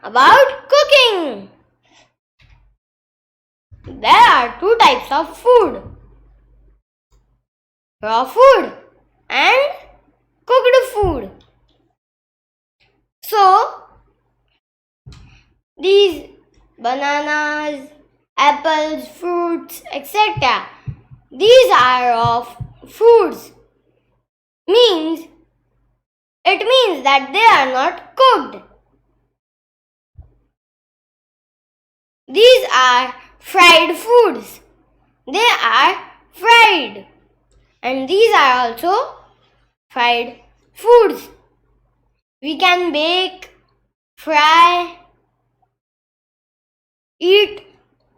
about cooking. There are two types of food: raw food and cooked food. So, these bananas, apples, fruits, etc. These are raw foods. It means that they are not cooked. These are fried foods. They are fried. And these are also fried foods. We can bake, fry, eat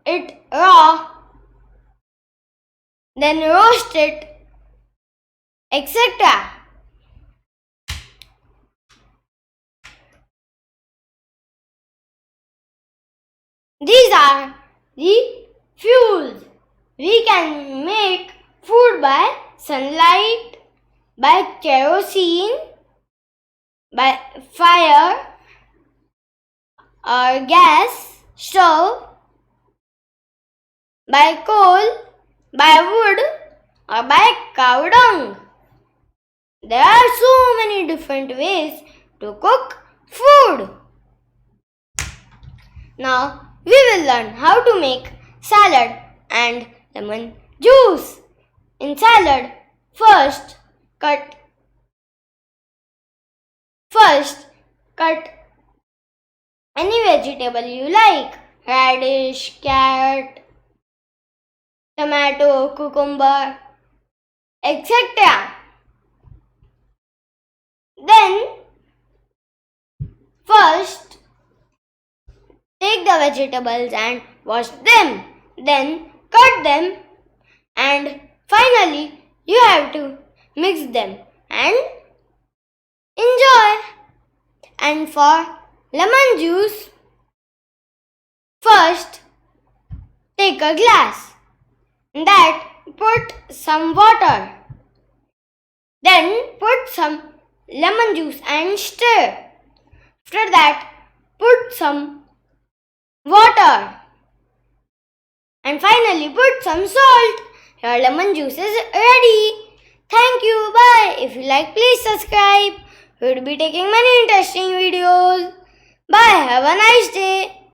it raw, then roast it, etc. These are the fuels. We can make food by sunlight, by kerosene, by fire or gas stove, by coal, by wood or by cow dung. There are so many different ways to cook food. Now we will learn how to make salad and lemon juice. In salad, first cut any vegetable you like: radish, carrot, tomato, cucumber, etc. Then first take the vegetables and wash them. Then cut them, and finally you have to mix them and enjoy. And for lemon juice, first take a glass, that put some water, then put some lemon juice and stir. After that, put some water, and finally put some salt. Your lemon juice is ready. Thank you. Bye. If you like, please subscribe. We will be taking many interesting videos. Bye. Have a nice day.